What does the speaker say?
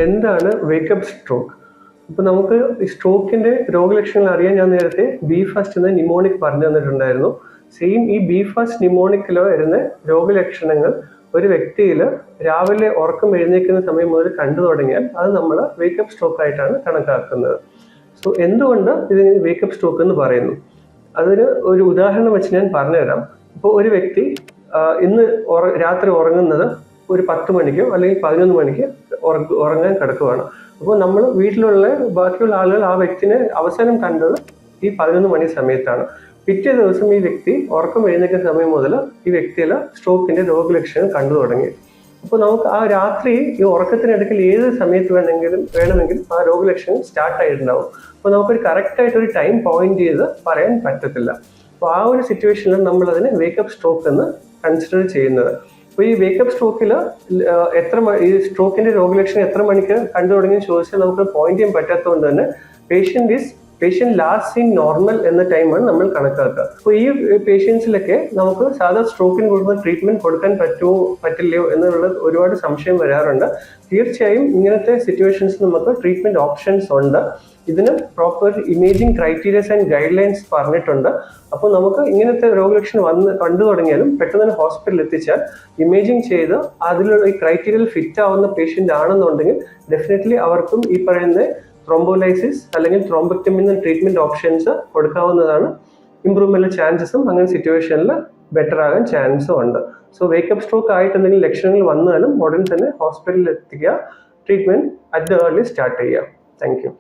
എന്താണ് wake up stroke? അപ്പോൾ നമുക്ക് ഈ സ്ട്രോക്കിന്റെ രോഗലക്ഷണങ്ങൾ അറിയാൻ ഞാൻ നേരത്തെ ബി ഫാസ്റ്റ് എന്ന ന്യൂമോണിക് പറഞ്ഞു തന്നിട്ടുണ്ടായിരുന്നു. സെയിം ഈ ബി ഫാസ്റ്റ് ന്യൂമോണിക്കിലോ വരുന്ന രോഗലക്ഷണങ്ങൾ ഒരു വ്യക്തിയിൽ രാവിലെ ഉറക്കം എഴുന്നേൽക്കുന്ന സമയം മുതൽ കണ്ടു തുടങ്ങിയാൽ അത് നമ്മൾ വേക്കപ്പ് സ്ട്രോക്ക് ആയിട്ടാണ് കണക്കാക്കുന്നത്. സോ എന്തുകൊണ്ട് ഇതിന് വേക്കപ്പ് സ്ട്രോക്ക് എന്ന് പറയുന്നു? അതിന് ഒരു ഉദാഹരണം വെച്ച് ഞാൻ പറഞ്ഞുതരാം. ഇപ്പോൾ ഒരു വ്യക്തി ഇന്ന് രാത്രി ഉറങ്ങുന്നത് ഒരു 10 മണിക്കോ അല്ലെങ്കിൽ 11 മണിക്ക് ഉറങ്ങാൻ കിടക്കുകയാണ്. അപ്പോൾ നമ്മൾ വീട്ടിലുള്ള ബാക്കിയുള്ള ആളുകൾ ആ വ്യക്തിനെ അവസാനം കണ്ടത് ഈ 11 മണി സമയത്താണ്. പിറ്റേ ദിവസം ഈ വ്യക്തി ഉറക്കം എഴുന്നേൽക്കുന്ന സമയം മുതൽ ഈ വ്യക്തിയിൽ സ്ട്രോക്കിന്റെ രോഗലക്ഷണം കണ്ടു തുടങ്ങി. അപ്പോൾ നമുക്ക് ആ രാത്രി ഈ ഉറക്കത്തിനിടയ്ക്ക് ഏത് സമയത്ത് വേണമെങ്കിലും ആ രോഗലക്ഷണം സ്റ്റാർട്ട് ആയിട്ടുണ്ടാവും. അപ്പോൾ നമുക്കൊരു കറക്റ്റായിട്ട് ഒരു ടൈം പോയിന്റ് ചെയ്ത് പറയാൻ പറ്റത്തില്ല. അപ്പോൾ ആ ഒരു സിറ്റുവേഷനിൽ നമ്മൾ അതിനെ വേക്കപ്പ് സ്ട്രോക്ക് എന്ന് കൺസിഡർ ചെയ്യുന്നത്. അപ്പോൾ ഈ വേക്കപ്പ് സ്ട്രോക്കിൽ ഈ സ്ട്രോക്കിന്റെ രോഗലക്ഷണം എത്ര മണിക്ക് കണ്ടു തുടങ്ങിയെന്ന് ചോദിച്ചാൽ നമുക്ക് പോയിന്റ് ചെയ്യാൻ പറ്റാത്തതുകൊണ്ട് തന്നെ പേഷ്യന്റ് ലാസ്റ്റ് ഇൻ നോർമൽ എന്ന ടൈമാണ് നമ്മൾ കണക്കാക്കുക. അപ്പോൾ ഈ പേഷ്യൻസിലൊക്കെ നമുക്ക് സാധാ സ്ട്രോക്കിന് കൊടുക്കുന്ന ട്രീറ്റ്മെന്റ് കൊടുക്കാൻ പറ്റില്ലയോ എന്നുള്ള ഒരുപാട് സംശയം വരാറുണ്ട്. തീർച്ചയായും ഇങ്ങനത്തെ സിറ്റുവേഷൻസ് നമുക്ക് ട്രീറ്റ്മെന്റ് ഓപ്ഷൻസ് ഉണ്ട്. ഇതിന് proper imaging criterias and guide lines പറഞ്ഞിട്ടുണ്ട്. അപ്പോൾ നമുക്ക് ഇങ്ങനത്തെ രോഗലക്ഷണം കണ്ടു തുടങ്ങിയാലും പെട്ടെന്ന് തന്നെ ഹോസ്പിറ്റലിൽ എത്തിച്ചാൽ ഇമേജിംഗ് ചെയ്ത് അതിലുള്ള ഈ ക്രൈറ്റീരിയയിൽ ഫിറ്റ് ആവുന്ന പേഷ്യന്റ് ആണെന്നുണ്ടെങ്കിൽ ഡെഫിനറ്റ്ലി അവർക്കും ഈ പറയുന്ന ത്രോംബോലൈസിസ് അല്ലെങ്കിൽ ത്രോംബക്ടമി എന്ന ട്രീറ്റ്മെന്റ് ഓപ്ഷൻസ് കൊടുക്കാവുന്നതാണ്. ഇംപ്രൂവ്മെന്റ് ചാൻസസും അങ്ങനെ സിറ്റുവേഷനിൽ ബെറ്റർ ആകാൻ ചാൻസും ഉണ്ട്. സോ വേക്കപ്പ് സ്ട്രോക്ക് ആയിട്ട് എന്തെങ്കിലും ലക്ഷണങ്ങൾ വന്നാലും ഉടൻ തന്നെ ഹോസ്പിറ്റലിൽ എത്തിക്കുക, treatment at the early start ചെയ്യുക. Thank U.